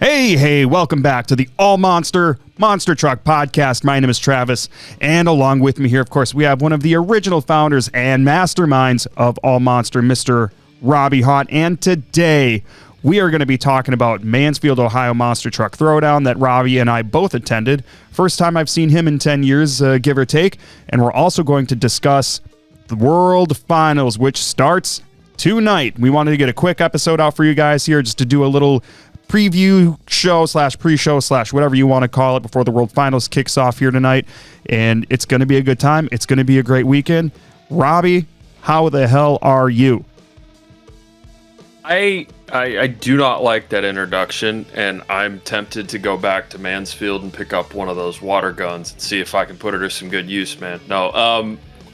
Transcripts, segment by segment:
Hey, welcome back to the Allmonster Monster Truck Podcast. My name is Travis, and along with me here, of course, we have one of the original founders and masterminds of Allmonster, Mr. Robby Haught. And today, we are going to be talking about Mansfield, Ohio Monster Truck Throwdown that Robby and I both attended. First time I've seen him in 10 years, give or take. And we're also going to discuss the World Finals, which starts tonight. We wanted to get a quick episode out for you guys here just to do a little preview show / pre-show / whatever you want to call it before the World Finals kicks off here tonight. And it's going to be a good time. It's going to be a great weekend. Robby, how the hell are you? I do not like that introduction, and I'm tempted to go back to Mansfield and pick up one of those water guns and see if I can put it to some good use, man. No,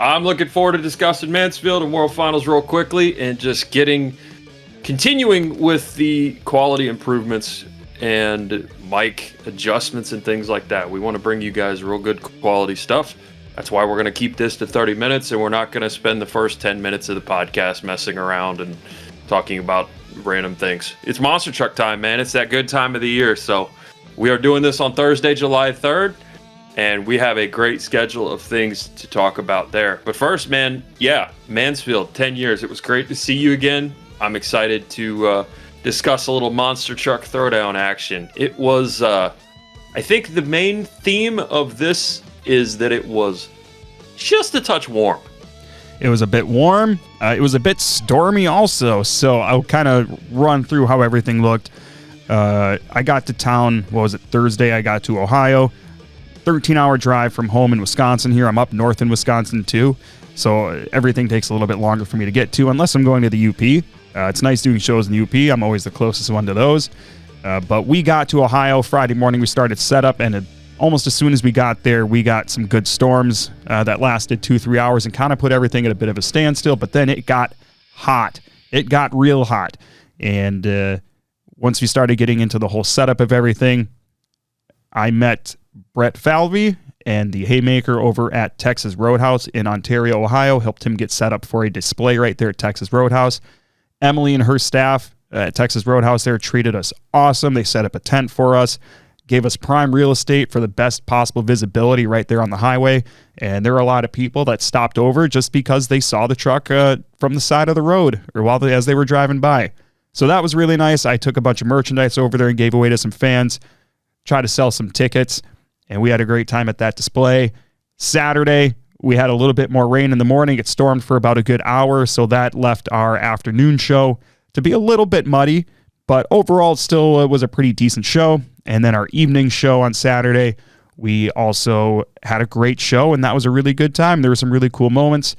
I'm looking forward to discussing Mansfield and World Finals real quickly and just continuing with the quality improvements and mic adjustments and things like that. We want to bring you guys real good quality stuff. That's why we're going to keep this to 30 minutes, and we're not going to spend the first 10 minutes of the podcast messing around and talking about random things. It's monster truck time, man. It's that good time of the year. So we are doing this on Thursday, July 3rd, and we have a great schedule of things to talk about there. But first, man, Mansfield, 10 years. It was great to see you again. I'm excited to discuss a little monster truck throwdown action. It was, I think the main theme of this is that it was just a touch warm. It was a bit warm. It was a bit stormy also, so I'll kind of run through how everything looked. I got to town, Thursday? I got to Ohio. 13-hour drive from home in Wisconsin here. I'm up north in Wisconsin too, so everything takes a little bit longer for me to get to unless I'm going to the UP. It's nice doing shows in the UP. I'm always the closest one to those. But we got to Ohio Friday morning. We started setup, and almost as soon as we got there, we got some good storms that lasted 2-3 hours and kind of put everything at a bit of a standstill. But then it got hot. It got real hot. And once we started getting into the whole setup of everything, I met Ricky Fowler and the Haymaker over at Texas Roadhouse in Ontario, Ohio. Helped him get set up for a display right there at Texas Roadhouse. Emily and her staff at Texas Roadhouse there treated us awesome. They set up a tent for us, gave us prime real estate for the best possible visibility right there on the highway. And there were a lot of people that stopped over just because they saw the truck from the side of the road or as they were driving by. So that was really nice. I took a bunch of merchandise over there and gave away to some fans, tried to sell some tickets, and we had a great time at that display. Saturday, we had a little bit more rain in the morning. It stormed for about a good hour, so that left our afternoon show to be a little bit muddy, but overall it still was a pretty decent show. And then our evening show on Saturday, we also had a great show, and that was a really good time. There were some really cool moments.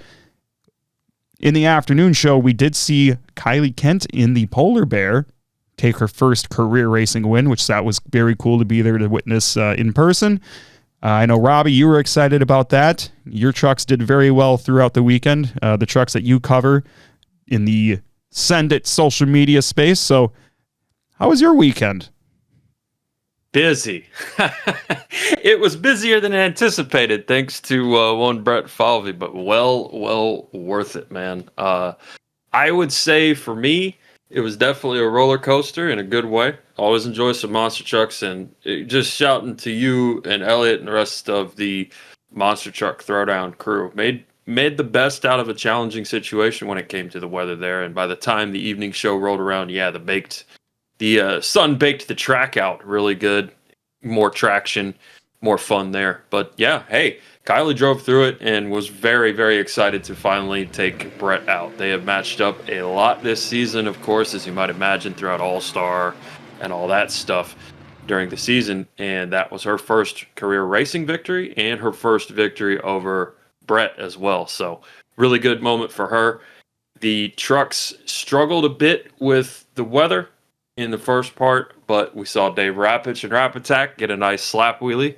In the afternoon show, we did see Kylie Kent in the Polar Bear take her first career racing win, which that was very cool to be there to witness in person. I know, Robby, you were excited about that. Your trucks did very well throughout the weekend, the trucks that you cover in the Send It social media space. So how was your weekend? Busy. It was busier than anticipated, thanks to one Ricky Fowler, but well worth it, man. I would say for me, it was definitely a roller coaster in a good way. Always enjoy some monster trucks, and just shouting to you and Elliot and the rest of the Monster Truck Throwdown crew. Made the best out of a challenging situation when it came to the weather there. And by the time the evening show rolled around, the sun baked the track out really good. More traction, more fun there. But yeah, hey, Kylie drove through it and was very, very excited to finally take Brett out. They have matched up a lot this season, of course, as you might imagine, throughout All-Star and all that stuff during the season. And that was her first career racing victory and her first victory over Brett as well. So really good moment for her. The trucks struggled a bit with the weather in the first part, but we saw Dave Rapich and Rap Attack get a nice slap wheelie.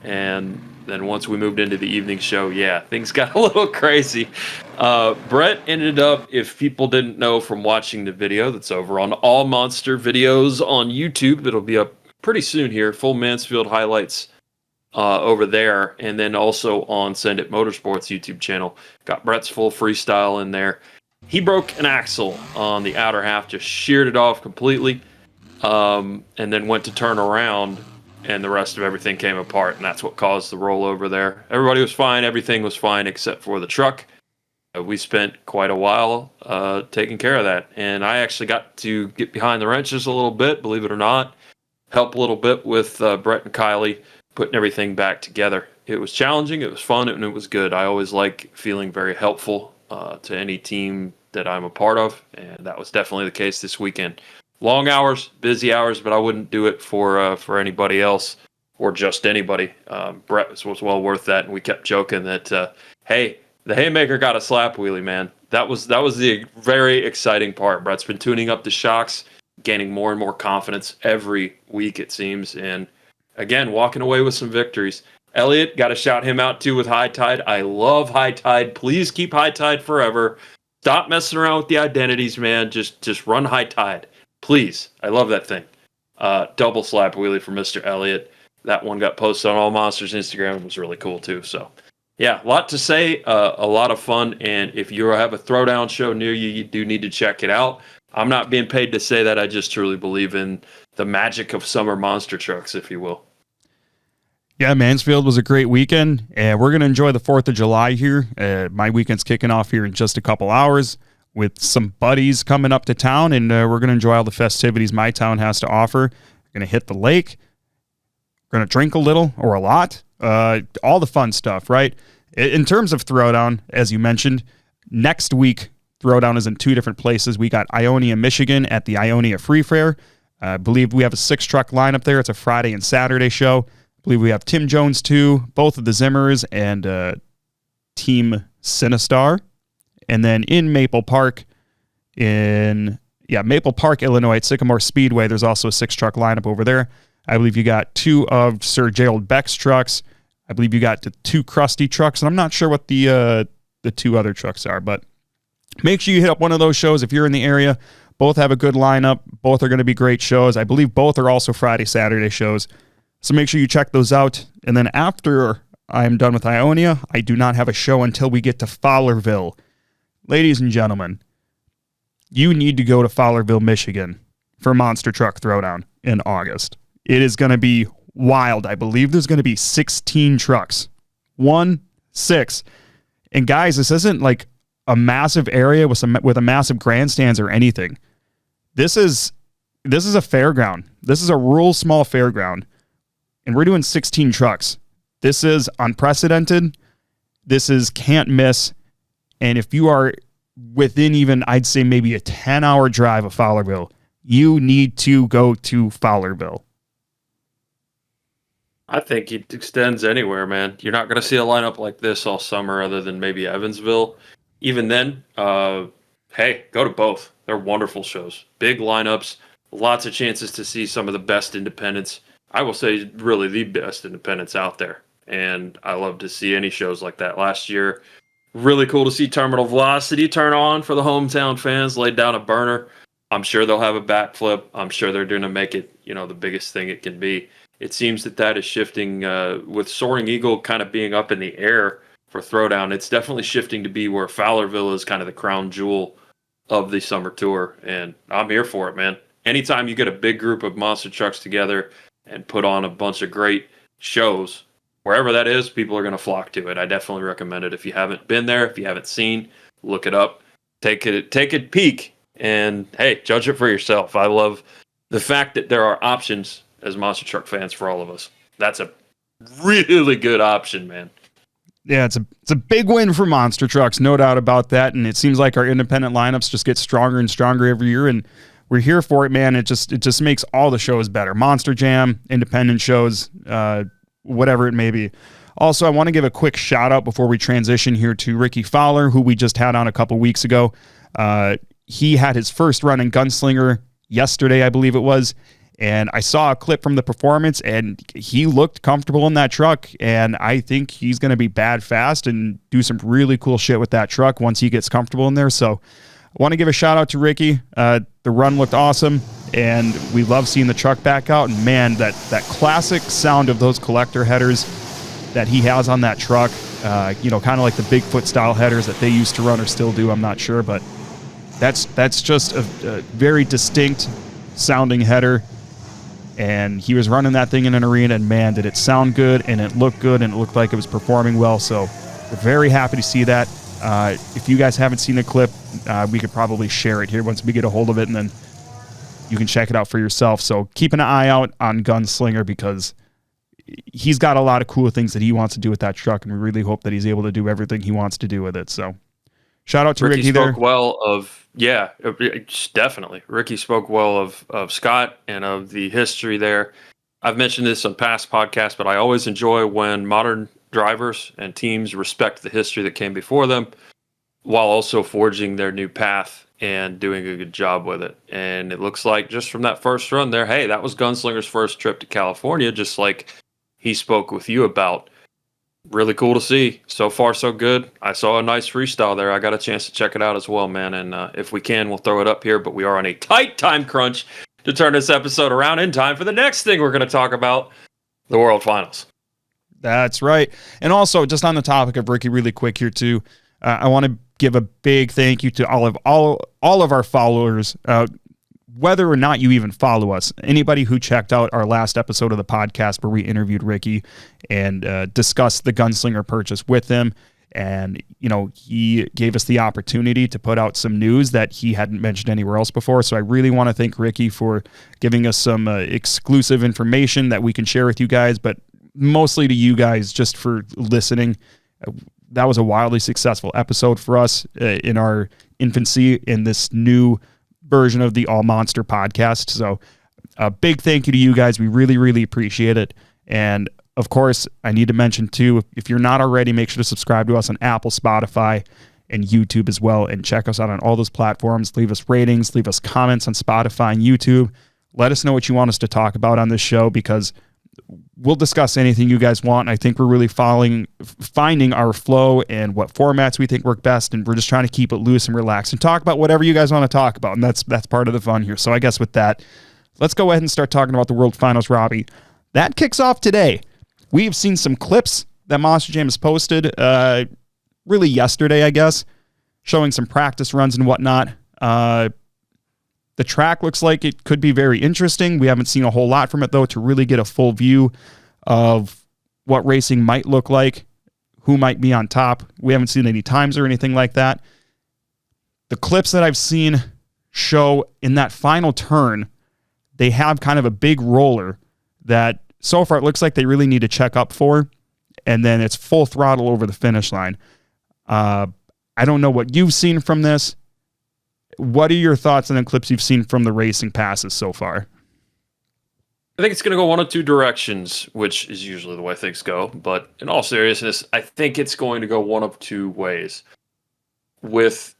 And then once we moved into the evening show, things got a little crazy. Brett ended up, if people didn't know from watching the video that's over on All Monster videos on YouTube, it'll be up pretty soon here, full Mansfield highlights over there, and then also on Send It Motorsports YouTube channel. Got Brett's full freestyle in there. He broke an axle on the outer half, just sheared it off completely. and then went to turn around, and the rest of everything came apart, and that's what caused the rollover there. Everybody was fine. Everything was fine except for the truck. We spent quite a while taking care of that, and I actually got to get behind the wrenches a little bit, believe it or not, help a little bit with Brett and Cali putting everything back together. It was challenging, it was fun, and it was good. I always like feeling very helpful to any team that I'm a part of, and that was definitely the case this weekend. Long hours, busy hours, but I wouldn't do it for anybody else or just anybody. Brett was well worth that, and we kept joking that, hey, the haymaker got a slap wheelie, man. That was the very exciting part. Brett's been tuning up the shocks, gaining more and more confidence every week, it seems, and again, walking away with some victories. Elliot, got to shout him out too with High Tide. I love High Tide. Please keep High Tide forever. Stop messing around with the identities, man. Just run High Tide. Please. I love that thing. Double slap wheelie for Mr. Elliot. That one got posted on All Monsters Instagram. It was really cool too. So, yeah, a lot to say. A lot of fun. And if you have a throwdown show near you, you do need to check it out. I'm not being paid to say that. I just truly believe in the magic of summer monster trucks, if you will. Yeah, Mansfield was a great weekend, and we're going to enjoy the 4th of July here. My weekend's kicking off here in just a couple hours with some buddies coming up to town, and we're going to enjoy all the festivities my town has to offer. We're going to hit the lake. We're going to drink a little or a lot. All the fun stuff, right? In terms of Throwdown, as you mentioned, next week, Throwdown is in 2 different places. We got Ionia, Michigan at the Ionia Free Fair. I believe we have a 6-truck lineup there. It's a Friday and Saturday show. I believe we have Tim Jones too, both of the Zimmers, and Team Sinistar. And then in Maple Park, Illinois at Sycamore Speedway, there's also a 6-truck lineup over there. I believe you got 2 of Sir Gerald Beck's trucks. I believe you got the 2 Krusty trucks, and I'm not sure what the 2 other trucks are, but make sure you hit up one of those shows if you're in the area. Both have a good lineup. Both are going to be great shows. I believe both are also Friday, Saturday shows. So make sure you check those out. And then after I'm done with Ionia, I do not have a show until we get to Fowlerville. Ladies and gentlemen, you need to go to Fowlerville, Michigan for Monster Truck Throwdown in August. It is going to be wild. I believe there's going to be 16 trucks. 16. And guys, this isn't like a massive area with a massive grandstands or anything. This is a fairground. This is a rural small fairground. And we're doing 16 trucks. This is unprecedented. This is can't miss. And if you are within even, I'd say maybe a 10-hour drive of Fowlerville, you need to go to Fowlerville. I think it extends anywhere, man. You're not going to see a lineup like this all summer other than maybe Evansville. Even then, hey, go to both. They're wonderful shows. Big lineups, lots of chances to see some of the best independents. I will say really the best independents out there. And I love to see any shows like that. Last year, really cool to see Terminal Velocity turn on for the hometown fans, laid down a burner. I'm sure they'll have a backflip. I'm sure they're going to make it, the biggest thing it can be. It seems that is shifting with Soaring Eagle kind of being up in the air for Throwdown. It's definitely shifting to be where Fowlerville is kind of the crown jewel of the summer tour. And I'm here for it, man. Anytime you get a big group of monster trucks together and put on a bunch of great shows, wherever that is, people are going to flock to it. I definitely recommend it. If you haven't been there, if you haven't seen, look it up, take a peek, and hey, judge it for yourself. I love the fact that there are options as monster truck fans for all of us. That's a really good option, man. Yeah, it's a big win for monster trucks, no doubt about that. And it seems like our independent lineups just get stronger and stronger every year, and we're here for it, man. It just makes all the shows better. Monster Jam, independent shows, whatever it may be. Also, I want to give a quick shout out before we transition here to Ricky Fowler, who we just had on a couple weeks ago. He had his first run in Gunslinger yesterday, I believe it was. And I saw a clip from the performance, and he looked comfortable in that truck. And I think he's going to be bad fast and do some really cool shit with that truck once he gets comfortable in there. So I want to give a shout out to Ricky. The run looked awesome, and we love seeing the truck back out. And man, that classic sound of those collector headers that he has on that truck, kind of like the Bigfoot style headers that they used to run or still do, I'm not sure, but that's just a very distinct sounding header. and he was running that thing in an arena, and man, did it sound good, and it looked good, and it looked like it was performing well. So we're very happy to see that. If you guys haven't seen the clip, we could probably share it here once we get a hold of it, and then you can check it out for yourself. So keep an eye out on Gunslinger, because he's got a lot of cool things that he wants to do with that truck, and we really hope that he's able to do everything he wants to do with it. So shout out to Ricky there. Spoke well of, yeah, definitely. Ricky spoke well of Scott and of the history there. I've mentioned this on past podcasts, but I always enjoy when modern drivers and teams respect the history that came before them while also forging their new path and doing a good job with it. And it looks like just from that first run there, hey, that was Gunslinger's first trip to California, just like he spoke with you about. Really cool to see. So far, so good. I saw a nice freestyle there. I got a chance to check it out as well, man. And if we can, we'll throw it up here. But we are on a tight time crunch to turn this episode around in time for the next thing we're going to talk about, the World Finals. That's right. And also, just on the topic of Ricky, really quick here too, I want to give a big thank you to all of our followers. Whether or not you even follow us, anybody who checked out our last episode of the podcast where we interviewed Ricky and discussed the Gunslinger purchase with him, and he gave us the opportunity to put out some news that he hadn't mentioned anywhere else before. So I really want to thank Ricky for giving us some exclusive information that we can share with you guys, but mostly to you guys just for listening. That was a wildly successful episode for us in our infancy in this new version of the Allmonster podcast. So a big thank you to you guys. We really, really appreciate it. And of course, I need to mention too, if you're not already, make sure to subscribe to us on Apple, Spotify, and YouTube as well. And check us out on all those platforms. Leave us ratings, leave us comments on Spotify and YouTube. Let us know what you want us to talk about on this show, because we'll discuss anything you guys want. I think we're really finding our flow and what formats we think work best, and we're just trying to keep it loose and relaxed and talk about whatever you guys want to talk about, and that's part of the fun here. So I guess with that, let's go ahead and start talking about the World Finals, Robby. That kicks off today. We've seen some clips that Monster Jam has posted really yesterday, I guess, showing some practice runs and whatnot. The track looks like it could be very interesting. We haven't seen a whole lot from it, though, to really get a full view of what racing might look like, who might be on top. We haven't seen any times or anything like that. The clips that I've seen show in that final turn, they have kind of a big roller that so far it looks like they really need to check up for, and then it's full throttle over the finish line. I don't know what you've seen from this. What are your thoughts on the clips you've seen from the racing passes so far? I think it's going to go one of two directions, which is usually the way things go. But in all seriousness, I think it's going to go one of two ways. With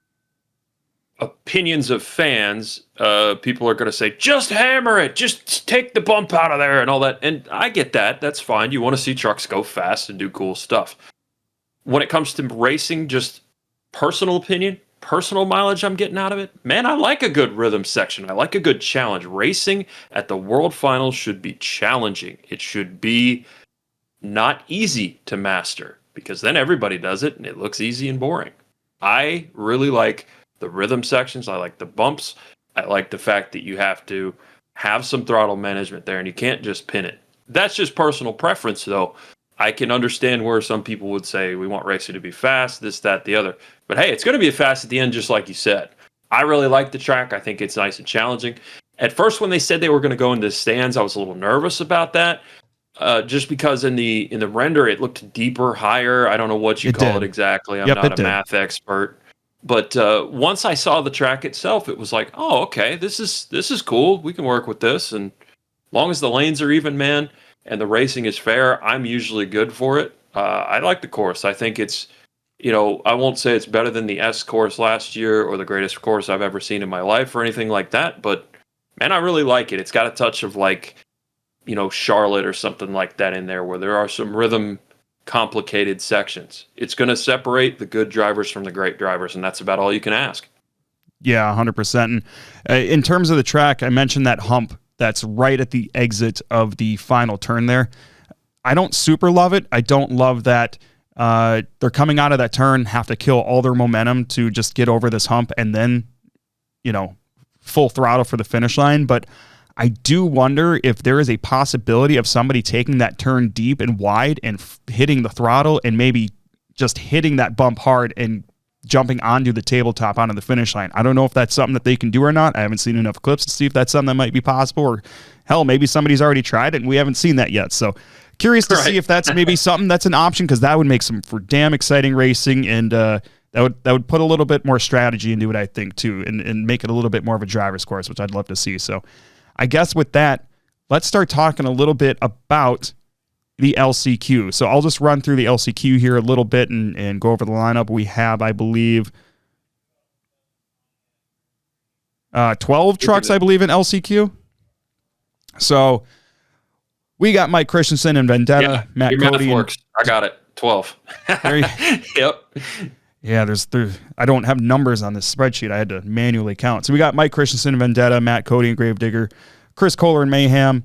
opinions of fans, people are going to say, just hammer it, just take the bump out of there and all that. And I get that. That's fine. You want to see trucks go fast and do cool stuff. When it comes to racing, just personal opinion, personal mileage I'm getting out of it, man, I like a good rhythm section. I like a good challenge. Racing at the World Finals should be challenging. It should be not easy to master, because then everybody does it and it looks easy and boring. I really like the rhythm sections. I like the bumps. I like the fact that you have to have some throttle management there and you can't just pin it. That's just personal preference, though. I can understand where some people would say we want racing to be fast, this, that, the other. But hey, it's going to be fast at the end, just like you said. I really like the track. I think it's nice and challenging. At first, when they said they were going to go into stands, I was a little nervous about that, just because in the render it looked deeper, higher. I don't know what you call it exactly. I'm not a math expert. But once I saw the track itself, it was like, oh, okay, this is cool. We can work with this, and as long as the lanes are even, man, and the racing is fair, I'm usually good for it. I like the course. I think it's, I won't say it's better than the S course last year or the greatest course I've ever seen in my life or anything like that. But, man, I really like it. It's got a touch of like, Charlotte or something like that in there, where there are some rhythm complicated sections. It's going to separate the good drivers from the great drivers, and that's about all you can ask. Yeah, 100%. And in terms of the track, I mentioned that hump that's right at the exit of the final turn there. I don't super love it. I don't love that they're coming out of that turn, have to kill all their momentum to just get over this hump and then, full throttle for the finish line. But I do wonder if there is a possibility of somebody taking that turn deep and wide and hitting the throttle and maybe just hitting that bump hard and jumping onto the tabletop onto the finish line. I don't know if that's something that they can do or not. I haven't seen enough clips to see if that's something that might be possible, or hell, maybe somebody's already tried it and we haven't seen that yet. So curious to see if that's maybe something that's an option, because that would make some for damn exciting racing, and that would put a little bit more strategy into it, I think, too, and make it a little bit more of a driver's course, which I'd love to see. So I guess with that, let's start talking a little bit about the LCQ. So I'll just run through the LCQ here a little bit and go over the lineup. We have, I believe, 12 trucks, I believe, in LCQ. So we got Mike Christensen and Vendetta, Yeah, Matt your Cody. math works. I got it. 12. Yep. Yeah, I don't have numbers on this spreadsheet. I had to manually count. So we got Mike Christensen and Vendetta, Matt Cody and Gravedigger, Chris Kohler and Mayhem,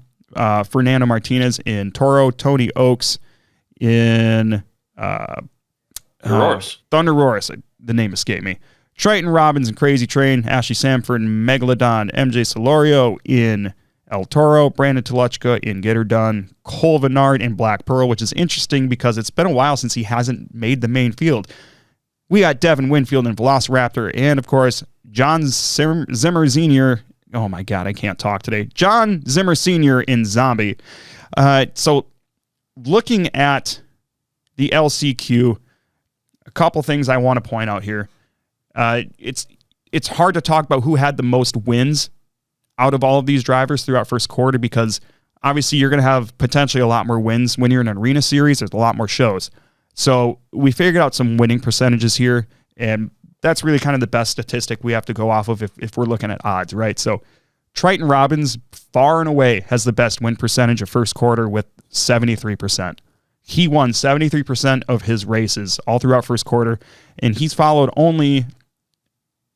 Fernando Martinez in Toro, Tony Oaks in Thunder Roars. The name escaped me. Triton Robbins and Crazy Train, Ashley Samford and Megalodon, MJ Solorio in El Toro, Brandon Toluchka in Get Her Done, Cole Vennard in Black Pearl, which is interesting because it's been a while since he hasn't made the main field. We got Devin Winfield in Velociraptor, and of course, John Zimmer Sr. Oh my God, I can't talk today. John Zimmer Sr. in Zombie. So looking at the LCQ, a couple things I want to point out here. It's hard to talk about who had the most wins out of all of these drivers throughout first quarter, because obviously you're going to have potentially a lot more wins when you're in an arena series. There's a lot more shows. So we figured out some winning percentages here, and that's really kind of the best statistic we have to go off of if we're looking at odds, right? So Triton Robbins far and away has the best win percentage of first quarter with 73%. He won 73% of his races all throughout first quarter, and he's followed only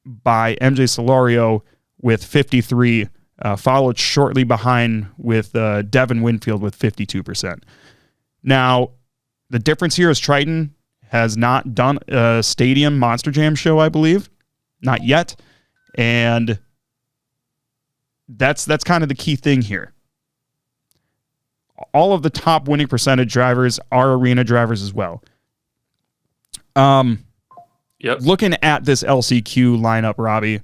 by MJ Solorio with 53, followed shortly behind with Devin Winfield with 52%. Now, the difference here is Triton has not done a stadium Monster Jam show, I believe. Not yet. And that's kind of the key thing here. All of the top winning percentage drivers are arena drivers as well. Looking at this LCQ lineup, Robby,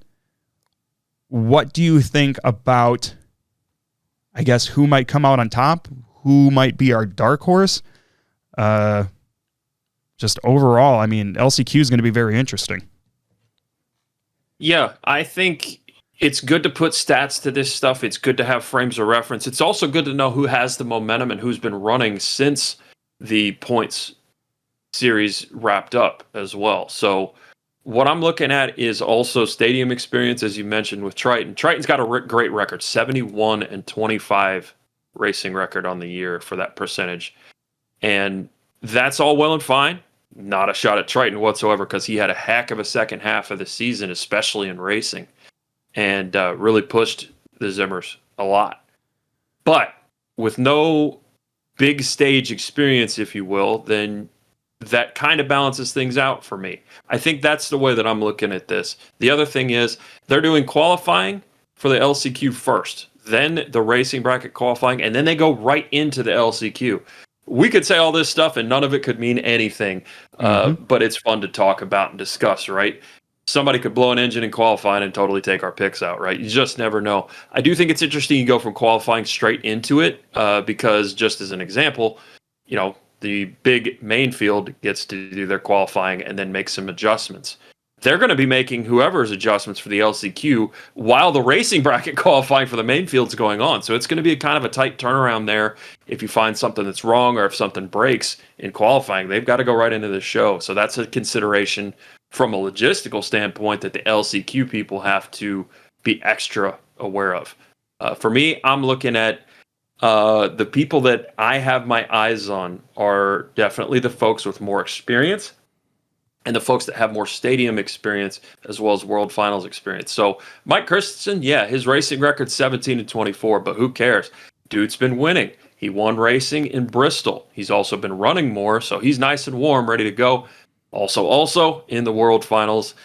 what do you think about, I guess, who might come out on top? Who might be our dark horse? Just overall, I mean, LCQ is going to be very interesting. Yeah, I think it's good to put stats to this stuff. It's good to have frames of reference. It's also good to know who has the momentum and who's been running since the points series wrapped up as well. So what I'm looking at is also stadium experience, as you mentioned with Triton. Triton's got a great record, 71-25 racing record on the year for that percentage. And that's all well and fine. Not a shot at Triton whatsoever, because he had a heck of a second half of the season, especially in racing, and really pushed the Zimmers a lot. But with no big stage experience, if you will, then that kind of balances things out for me. I think that's the way that I'm looking at this. The other thing is they're doing qualifying for the LCQ first, then the racing bracket qualifying, and then they go right into the LCQ. We could say all this stuff and none of it could mean anything, but it's fun to talk about and discuss, right? Somebody could blow an engine in qualifying and totally take our picks out, right? You just never know. I do think it's interesting you go from qualifying straight into it, because just as an example, the big main field gets to do their qualifying and then make some adjustments. They're going to be making whoever's adjustments for the LCQ while the racing bracket qualifying for the main field's going on. So it's going to be kind of a tight turnaround there. If you find something that's wrong or if something breaks in qualifying, they've got to go right into the show. So that's a consideration from a logistical standpoint that the LCQ people have to be extra aware of. For me, I'm looking at the people that I have my eyes on are definitely the folks with more experience and the folks that have more stadium experience as well as World Finals experience. So Mike Christensen, yeah, his racing record's 17-24, but who cares? Dude's been winning. He won racing in Bristol. He's also been running more, so he's nice and warm, ready to go. Also in the World Finals,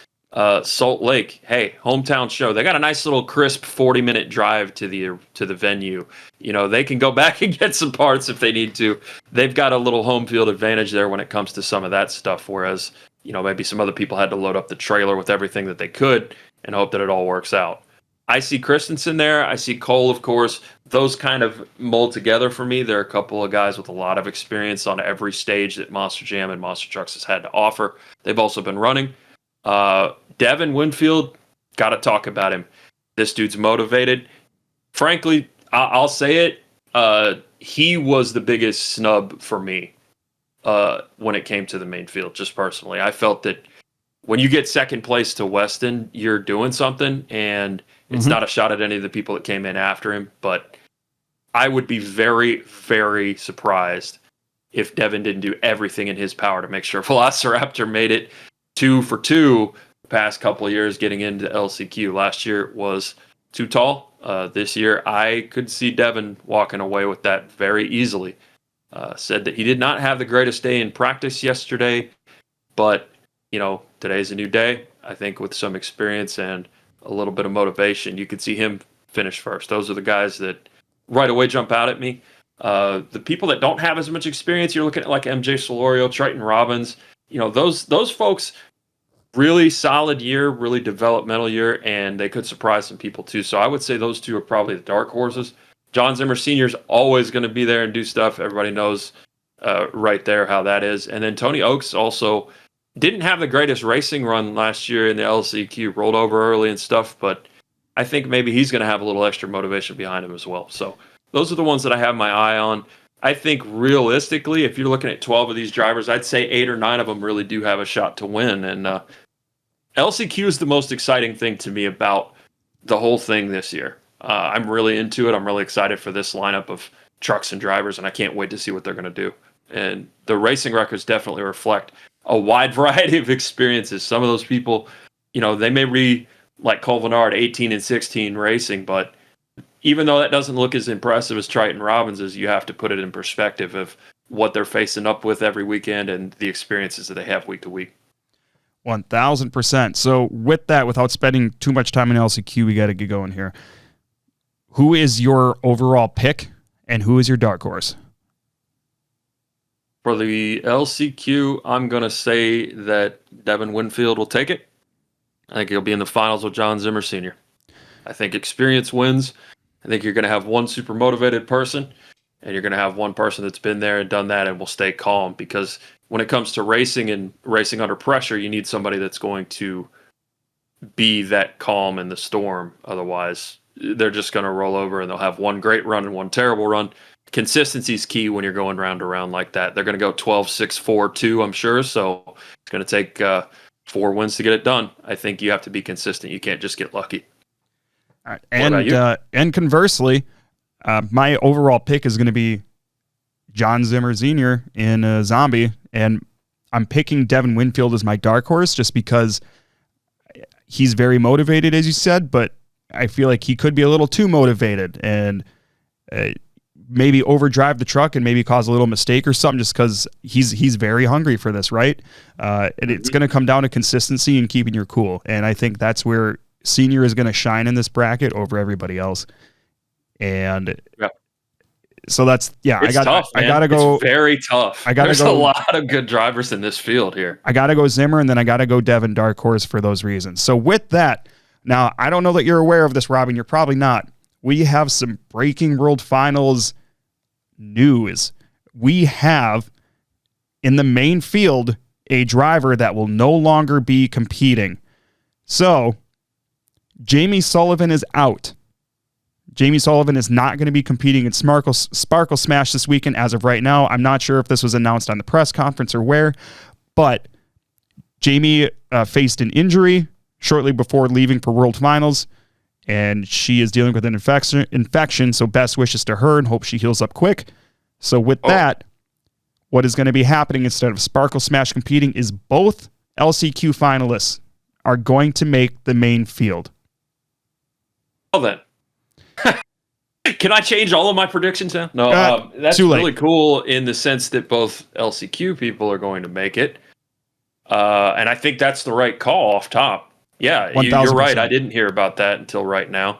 Salt Lake, hey, hometown show. They got a nice little crisp 40-minute drive to the venue. They can go back and get some parts if they need to. They've got a little home field advantage there when it comes to some of that stuff. Whereas, maybe some other people had to load up the trailer with everything that they could and hope that it all works out. I see Christensen there. I see Cole, of course. Those kind of mold together for me. There are a couple of guys with a lot of experience on every stage that Monster Jam and Monster Trucks has had to offer. They've also been running. Devin Winfield, got to talk about him. This dude's motivated. Frankly, I'll say it. He was the biggest snub for me when it came to the main field, just personally. I felt that when you get second place to Weston, you're doing something, and it's not a shot at any of the people that came in after him, but I would be very, very surprised if Devin didn't do everything in his power to make sure Velociraptor made it 2 for 2 the past couple of years getting into LCQ. Last year it was too tall. This year I could see Devin walking away with that very easily. Said that he did not have the greatest day in practice yesterday, but today's a new day. I think with some experience and a little bit of motivation, you could see him finish first. Those are the guys that right away jump out at me. The people that don't have as much experience, you're looking at like MJ Solorio, Triton Robbins, those folks, really solid year, really developmental year, and they could surprise some people too. So I would say those two are probably the dark horses. John Zimmer Sr. is always going to be there and do stuff. Everybody knows right there how that is. And then Tony Oaks also didn't have the greatest racing run last year in the LCQ, rolled over early and stuff, but I think maybe he's going to have a little extra motivation behind him as well. So those are the ones that I have my eye on. I think realistically, if you're looking at 12 of these drivers, I'd say 8 or 9 of them really do have a shot to win. And LCQ is the most exciting thing to me about the whole thing this year. I'm really into it. I'm really excited for this lineup of trucks and drivers, and I can't wait to see what they're going to do. And the racing records definitely reflect a wide variety of experiences. Some of those people, they may be like Cole Vennard, 18 and 16 racing, but even though that doesn't look as impressive as Triton Robbins, you have to put it in perspective of what they're facing up with every weekend and the experiences that they have week to week. 1,000%. So with that, without spending too much time in LCQ, we got to get going here. Who is your overall pick and who is your dark horse? For the LCQ, I'm going to say that Devin Winfield will take it. I think he'll be in the finals with John Zimmer Sr. I think experience wins. I think you're going to have one super motivated person, and you're going to have one person that's been there and done that and will stay calm, because when it comes to racing and racing under pressure, you need somebody that's going to be that calm in the storm. Otherwise, they're just going to roll over and they'll have one great run and one terrible run. Consistency is key when you're going round to round like that. They're going to go 12, 6, 4, 2, I'm sure. So it's going to take 4 wins to get it done. I think you have to be consistent. You can't just get lucky. All right. And conversely, my overall pick is going to be John Zimmer Sr. in Zombie, and I'm picking Devin Winfield as my dark horse just because he's very motivated, as you said, but I feel like he could be a little too motivated and maybe overdrive the truck and maybe cause a little mistake or something, just because he's very hungry for this, right? And it's going to come down to consistency and keeping your cool, and I think that's where Senior is going to shine in this bracket over everybody else. And so that's it's tough, I gotta go. It's very tough. There's a lot of good drivers in this field here. I gotta go Zimmer, and then I gotta go Devin dark horse for those reasons. So with that, now I don't know that you're aware of this, Robin. You're probably not. We have some breaking World Finals news. We have in the main field a driver that will no longer be competing. So Jamie Sullivan is out. Jamie Sullivan is not going to be competing in Sparkle Smash this weekend as of right now. I'm not sure if this was announced on the press conference or where, but Jamie faced an injury shortly before leaving for World Finals, and she is dealing with an infection, so best wishes to her and hope she heals up quick. So with that, what is going to be happening instead of Sparkle Smash competing is both LCQ finalists are going to make the main field. Well then. Can I change all of my predictions now? No, that's really cool in the sense that both LCQ people are going to make it. And I think that's the right call off top. Yeah, 1,000%. you're right. I didn't hear about that until right now.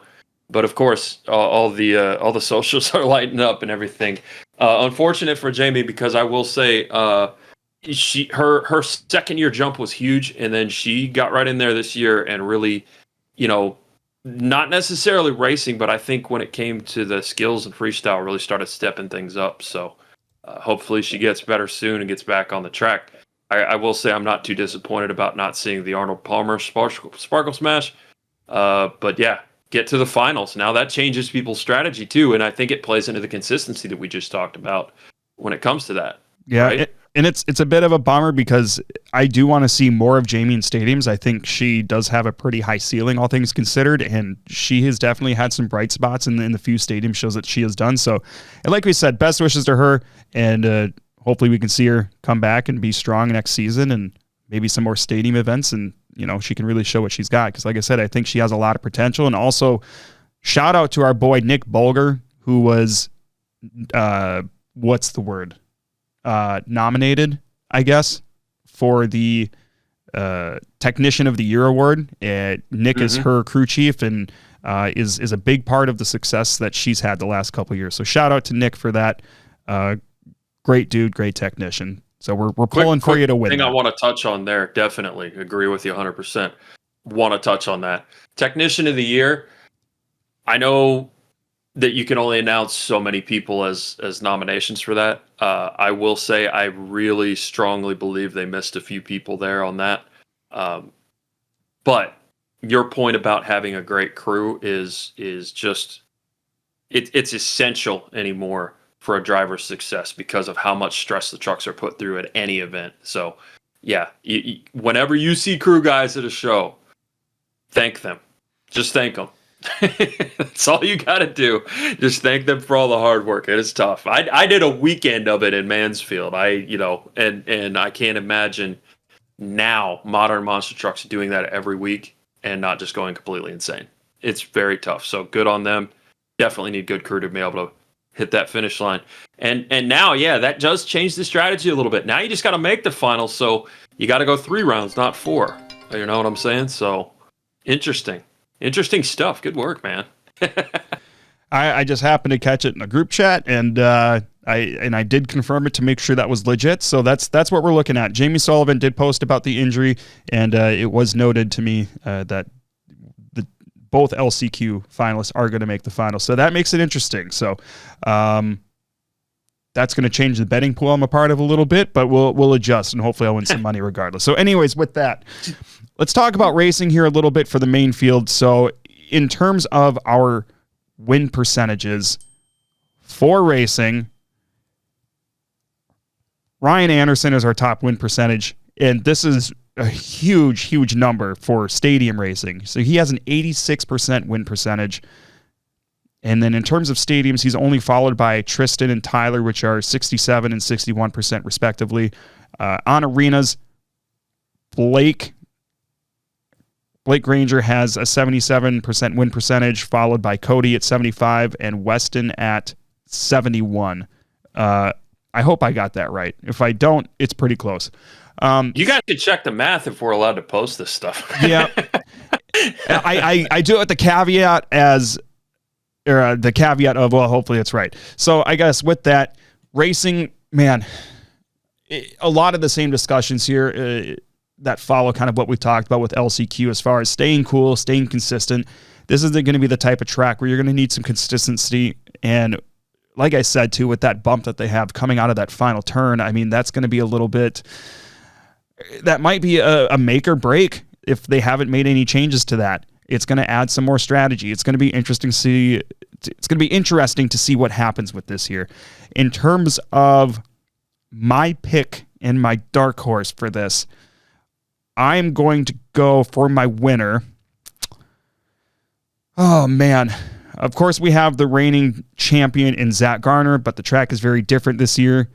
But of course, all the socials are lighting up and everything. Unfortunate for Jamie, because I will say, her second year jump was huge, and then she got right in there this year and really, you know, not necessarily racing, but I think when it came to the skills and freestyle, really started stepping things up. So hopefully she gets better soon and gets back on the track. I will say I'm not too disappointed about not seeing the Arnold Palmer Sparkle Smash. But yeah, get to the finals. Now that changes people's strategy too, and I think it plays into the consistency that we just talked about when it comes to that. Yeah, right? And it's a bit of a bummer because I do want to see more of Jamie in stadiums. I think she does have a pretty high ceiling, all things considered, and she has definitely had some bright spots in the few stadium shows that she has done. So, and like we said, best wishes to her, and hopefully we can see her come back and be strong next season, and maybe some more stadium events, and she can really show what she's got. Because like I said, I think she has a lot of potential. And also, shout out to our boy Nick Bulger, who was what's the word? Nominated, I guess, for the Technician of the Year award. Nick is her crew chief and is a big part of the success that she's had the last couple of years. So shout out to Nick for that. Great dude, great technician. So we're pulling for you to win. Thing I want to touch on there, definitely agree with you 100%. Want to touch on that. Technician of the Year. I know that you can only announce so many people as nominations for that. I will say I really strongly believe they missed a few people there on that. But your point about having a great crew is just it's essential anymore for a driver's success because of how much stress the trucks are put through at any event. So yeah, whenever you see crew guys at a show, thank them. Just thank them. That's all you got to do. Just thank them for all the hard work. It is tough. I did a weekend of it in Mansfield. And I can't imagine now modern monster trucks doing that every week and not just going completely insane. It's very tough. So good on them. Definitely need good crew to be able to hit that finish line. And now, yeah, that does change the strategy a little bit. Now you just got to make the finals. So you got to go 3 rounds, not 4. You know what I'm saying? So interesting stuff. Good work, man. I just happened to catch it in a group chat, and I did confirm it to make sure that was legit. So that's what we're looking at. Jamie Sullivan did post about the injury, and it was noted to me that both LCQ finalists are going to make the final. So that makes it interesting. So that's going to change the betting pool I'm a part of a little bit, but we'll adjust, and hopefully I'll win some money regardless. So anyways, with that, let's talk about racing here a little bit for the main field. So in terms of our win percentages for racing, Ryan Anderson is our top win percentage, and this is a huge number for stadium racing. So he has an 86% win percentage. And then in terms of stadiums, he's only followed by Tristan and Tyler, which are 67 and 61% respectively. On arenas, Blake Granger has a 77% win percentage, followed by Cody at 75 and Weston at 71. I hope I got that right. If I don't, it's pretty close. You guys could check the math if we're allowed to post this stuff. Yeah. I do it with the caveat of, well, hopefully it's right. So I guess with that, racing, man, a lot of the same discussions here that follow kind of what we talked about with LCQ as far as staying cool, staying consistent. This is going to be the type of track where you're going to need some consistency. And like I said, too, with that bump that they have coming out of that final turn, I mean, that's going to be a little bit, that might be a make or break if they haven't made any changes to that. It's going to add some more strategy. It's going to be interesting to see. It's going to be interesting to see what happens with this here. In terms of my pick and my dark horse for this, I'm going to go for my winner. Oh, man. Of course, we have the reigning champion in Zach Garner, but the track is very different this year.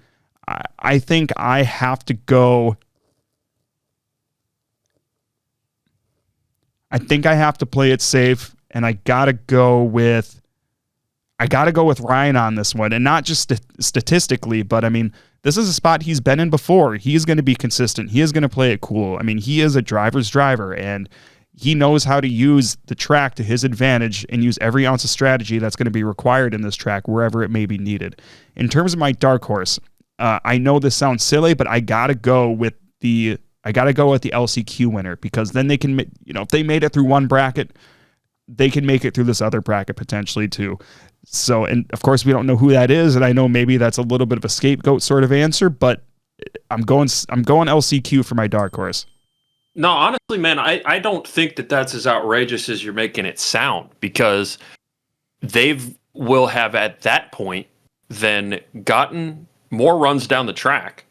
I think I have to go. I think I have to play it safe, and I gotta go with Ryan on this one, and not just statistically, but I mean, this is a spot he's been in before. He is going to be consistent. He is going to play it cool. I mean, he is a driver's driver, and he knows how to use the track to his advantage and use every ounce of strategy that's going to be required in this track wherever it may be needed. In terms of my dark horse, I know this sounds silly, but I gotta go with the LCQ winner, because then they can, if they made it through one bracket, they can make it through this other bracket potentially too. So, and of course we don't know who that is, and I know maybe that's a little bit of a scapegoat sort of answer, but I'm going LCQ for my dark horse. No, honestly, man, I don't think that that's as outrageous as you're making it sound, because will have at that point then gotten more runs down the track,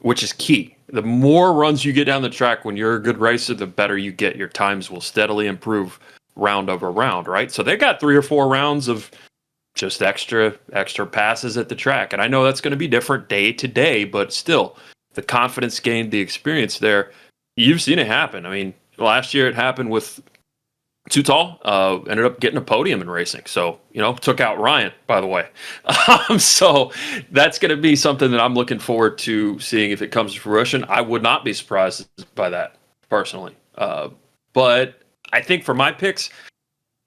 which is key. The more runs you get down the track when you're a good racer, the better you get. Your times will steadily improve round over round, right? So they got 3 or 4 rounds of just extra passes at the track. And I know that's going to be different day to day, but still, the confidence gained, the experience there, you've seen it happen. I mean, last year it happened with Too Tall, ended up getting a podium in racing. So, took out Ryan, by the way. So that's going to be something that I'm looking forward to seeing if it comes to fruition. I would not be surprised by that, personally. But I think for my picks,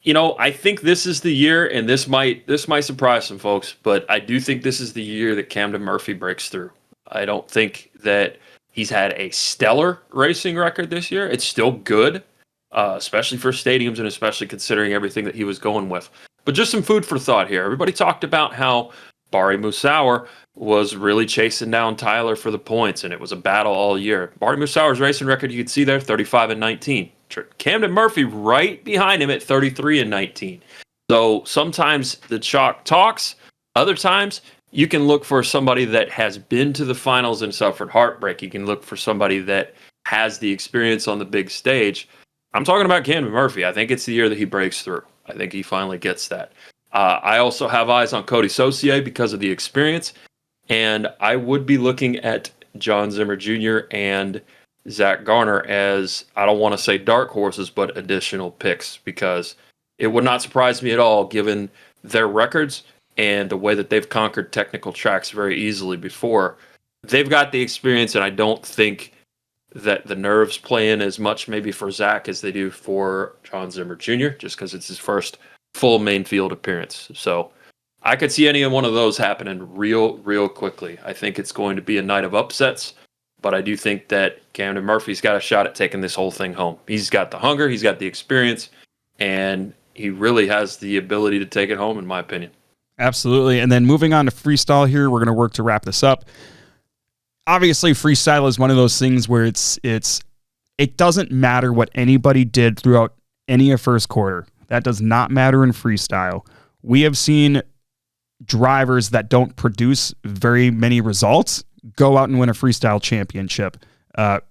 I think this is the year, and this might surprise some folks, but I do think this is the year that Camden Murphy breaks through. I don't think that he's had a stellar racing record this year. It's still good, especially for stadiums and especially considering everything that he was going with. But just some food for thought here. Everybody talked about how Bari Musauer was really chasing down Tyler for the points, and it was a battle all year. Bari Musauer's racing record, you can see there, 35-19. Camden Murphy right behind him at 33-19. So sometimes the chalk talks. Other times you can look for somebody that has been to the finals and suffered heartbreak. You can look for somebody that has the experience on the big stage. I'm talking about Camden Murphy. I think it's the year that he breaks through. I think he finally gets that. I also have eyes on Cody Saucier because of the experience. And I would be looking at John Zimmer Jr. and Zach Garner as, I don't want to say dark horses, but additional picks, because it would not surprise me at all given their records and the way that they've conquered technical tracks very easily before. They've got the experience, and I don't think that the nerves play in as much maybe for Zach as they do for John Zimmer Jr., just because it's his first full main field appearance. So I could see any one of those happening real quickly. I think it's going to be a night of upsets, but I do think that Camden Murphy's got a shot at taking this whole thing home. He's got the hunger, he's got the experience, and he really has the ability to take it home, in my opinion. Absolutely. And then moving on to freestyle here, we're going to work to wrap this up. Obviously, freestyle is one of those things where it doesn't matter what anybody did throughout any of first quarter. That does not matter in freestyle. We have seen drivers that don't produce very many results go out and win a freestyle championship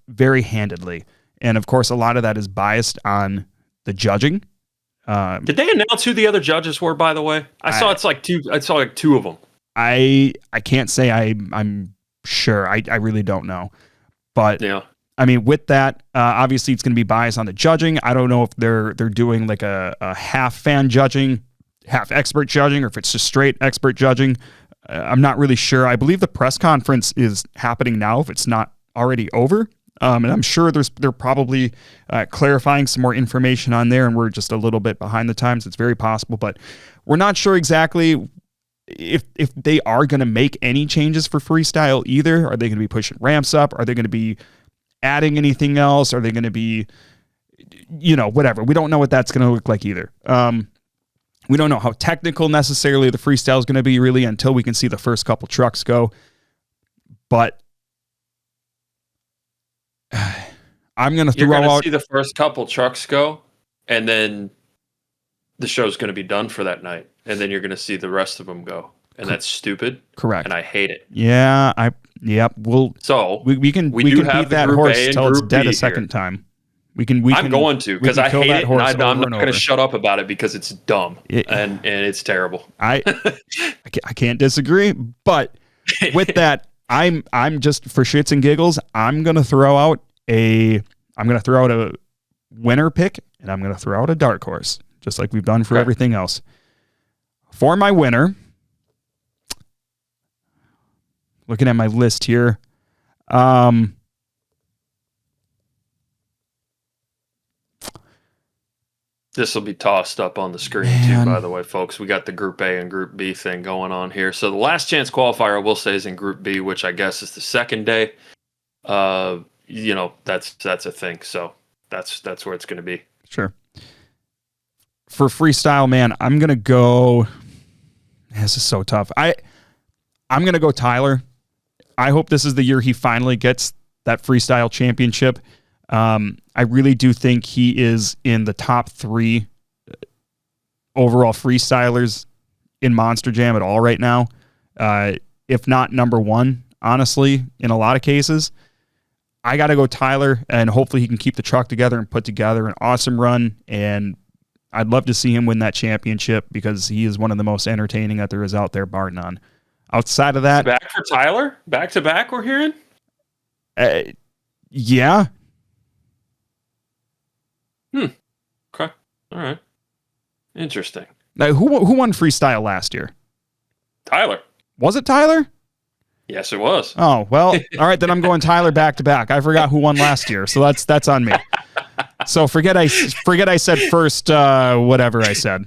very handedly. And of course, a lot of that is biased on the judging. Did they announce who the other judges were, by the way? I saw like two of them. I can't say I'm sure. I really don't know. But yeah. I mean, with that, obviously it's going to be biased on the judging. I don't know if they're doing like a half fan judging, half expert judging, or if it's just straight expert judging. I'm not really sure. I believe the press conference is happening now, if it's not already over. And I'm sure they're probably clarifying some more information on there, and we're just a little bit behind the times. It's very possible, but we're not sure exactly if they are going to make any changes for freestyle either. Are they going to be pushing ramps up? Are they going to be adding anything else? Are they going to be, whatever? We don't know what that's going to look like either. We don't know how technical necessarily the freestyle is going to be really until we can see the first couple trucks go. But I'm going to throw out... You're going to see the first couple trucks go, and then the show's going to be done for that night. And then you're going to see the rest of them go. And that's stupid. Correct. And I hate it. Yeah, So we can beat that horse till it's dead a second time. I'm going to, because I hate it, and I'm not going to shut up about it because it's dumb and it's terrible. I can't disagree, but with that, I'm just for shits and giggles, I'm going to throw out a winner pick, and I'm going to throw out a dark horse, just like we've done for everything else. For my winner, looking at my list here, This will be tossed up on the screen Man. too, by the way, folks. We got the Group A and Group B thing going on here. So the last chance qualifier, I will say, is in Group B, which I guess is the second day. That's a thing. So that's where it's going to be. Sure. For freestyle, man, I'm going to go. This is so tough. I'm going to go Tyler. I hope this is the year he finally gets that freestyle championship. I really do think he is in the top 3 overall freestylers in Monster Jam at all right now. If not number 1, honestly, in a lot of cases. I got to go Tyler, and hopefully he can keep the truck together and put together an awesome run. And I'd love to see him win that championship because he is one of the most entertaining that there is out there, bar none. Outside of that... Back for Tyler? Back to back, we're hearing? Yeah. Okay. All right. Interesting. Now, who won freestyle last year? Tyler. Was it Tyler? Yes, it was. Oh, well, all right, then I'm going Tyler back to back. I forgot who won last year, so that's on me. So forget I said first whatever I said.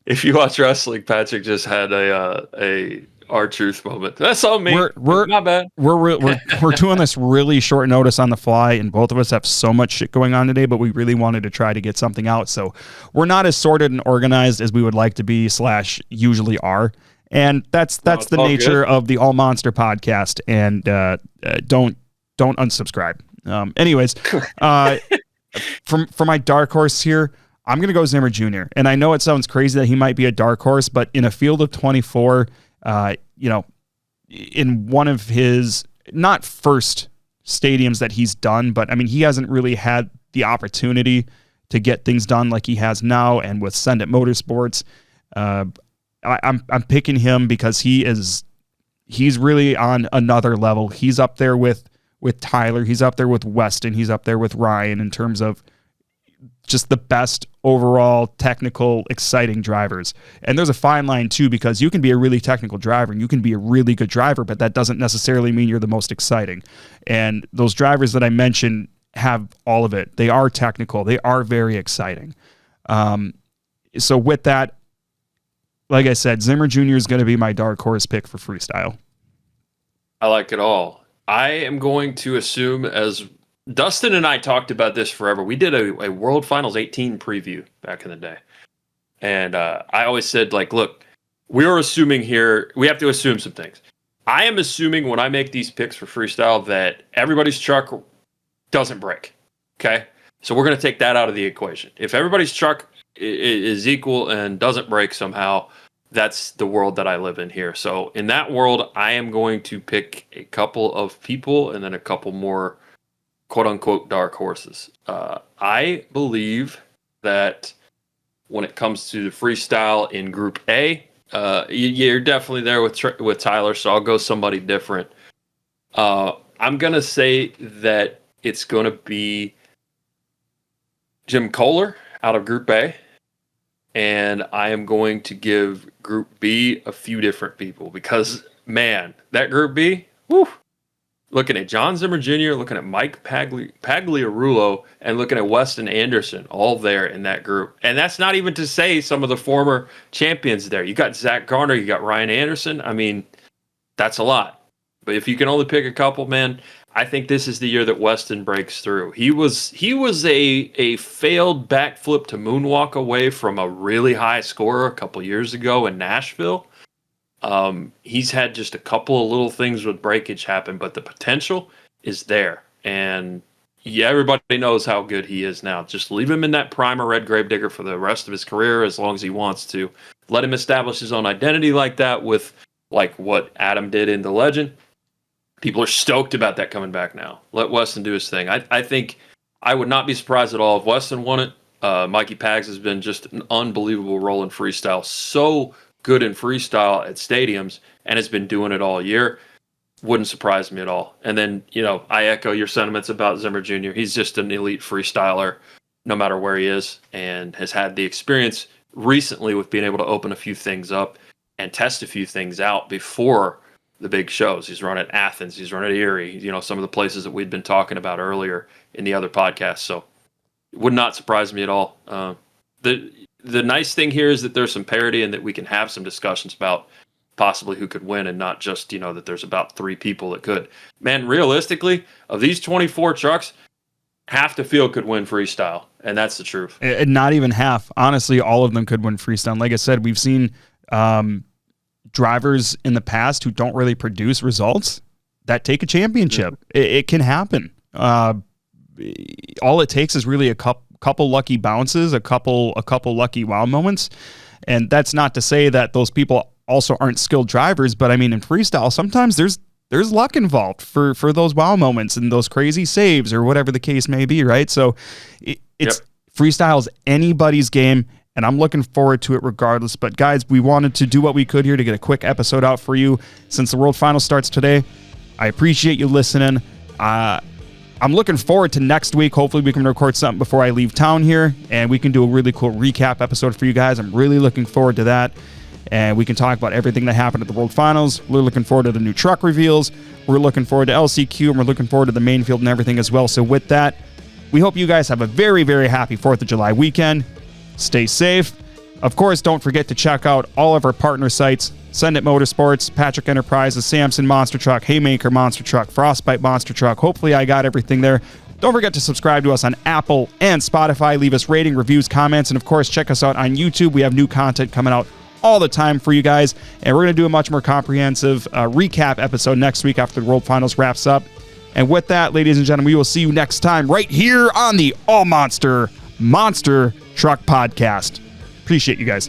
If you watch wrestling, Patrick just had a R-Truth moment. That's all me. We're not bad. We're doing this really short notice on the fly, and both of us have so much shit going on today, but we really wanted to try to get something out. So we're not as sorted and organized as we would like to be / usually are. And that's the nature of the Allmonster podcast. And don't unsubscribe. Anyways, for my dark horse here, I'm gonna go Zimmer Jr. And I know it sounds crazy that he might be a dark horse, but in a field of 24, in one of his not first stadiums that he's done, but I mean he hasn't really had the opportunity to get things done like he has now, and with Send It Motorsports. I'm picking him because he's really on another level. He's up there with Tyler. He's up there with Weston. He's up there with Ryan in terms of just the best overall technical, exciting drivers. And there's a fine line too, because you can be a really technical driver and you can be a really good driver, but that doesn't necessarily mean you're the most exciting. And those drivers that I mentioned have all of it. They are technical. They are very exciting. So with that, like I said, Zimmer Jr. is going to be my dark horse pick for freestyle. I like it all. I am going to assume, as Dustin and I talked about this forever, we did a World Finals 18 preview back in the day. And I always said, like, look, we're assuming here, we have to assume some things. I am assuming when I make these picks for freestyle that everybody's truck doesn't break. Okay? So we're going to take that out of the equation. If everybody's truck is equal and doesn't break somehow, that's the world that I live in here. So in that world, I am going to pick a couple of people and then a couple more quote unquote dark horses. I believe that when it comes to the freestyle in Group A, you're definitely there with Tyler, so I'll go somebody different. I'm going to say that it's going to be Jim Kohler out of Group A. And I am going to give Group B a few different people because, man, that Group B, whew, looking at John Zimmer Jr., looking at Mike Pagliarulo, and looking at Weston Anderson, all there in that group. And that's not even to say some of the former champions there. You got Zach Garner, you got Ryan Anderson. I mean, that's a lot. But if you can only pick a couple, man, I think this is the year that Weston breaks through. He was a failed backflip to moonwalk away from a really high scorer a couple years ago in Nashville. He's had just a couple of little things with breakage happen, but the potential is there. And yeah, everybody knows how good he is now. Just leave him in that primer red gravedigger for the rest of his career as long as he wants to. Let him establish his own identity like that with like what Adam did in The Legend. People are stoked about that coming back now. Let Weston do his thing. I think I would not be surprised at all if Weston won it. Mikey Pags has been just an unbelievable role in freestyle. So good in freestyle at stadiums and has been doing it all year. Wouldn't surprise me at all. And then, I echo your sentiments about Zimmer Jr. He's just an elite freestyler no matter where he is and has had the experience recently with being able to open a few things up and test a few things out before the big shows. He's run at Athens. He's run at Erie, some of the places that we'd been talking about earlier in the other podcasts. So it would not surprise me at all. the nice thing here is that there's some parity and that we can have some discussions about possibly who could win, and not just, that there's about 3 people that could. Man, realistically, of these 24 trucks, half the field could win freestyle, and that's the truth. And not even half. Honestly, all of them could win freestyle. Like I said, we've seen drivers in the past who don't really produce results that take a championship. Mm-hmm. It can happen. All it takes is really a couple lucky bounces, a couple lucky wow moments. And that's not to say that those people also aren't skilled drivers, but I mean, in freestyle, sometimes there's luck involved for those wow moments and those crazy saves or whatever the case may be, right? So it's freestyle's anybody's game, and I'm looking forward to it regardless. But guys, we wanted to do what we could here to get a quick episode out for you since the World Final starts today. I appreciate you listening. I'm looking forward to next week. Hopefully we can record something before I leave town here, and we can do a really cool recap episode for you guys. I'm really looking forward to that. And we can talk about everything that happened at the World Finals. We're looking forward to the new truck reveals. We're looking forward to LCQ, and we're looking forward to the Mansfield and everything as well. So with that, we hope you guys have a very, very happy 4th of July weekend. Stay safe. Of course, don't forget to check out all of our partner sites: Send It Motorsports, Patrick Enterprises, Samson Monster Truck, Haymaker Monster Truck, Frostbite Monster Truck. Hopefully I got everything there. Don't forget to subscribe to us on Apple and Spotify. Leave us rating, reviews, comments, and of course, check us out on YouTube. We have new content coming out all the time for you guys, and we're going to do a much more comprehensive recap episode next week after the World Finals wraps up. And with that, ladies and gentlemen, we will see you next time right here on the Allmonster Monster Truck Podcast. Appreciate you guys.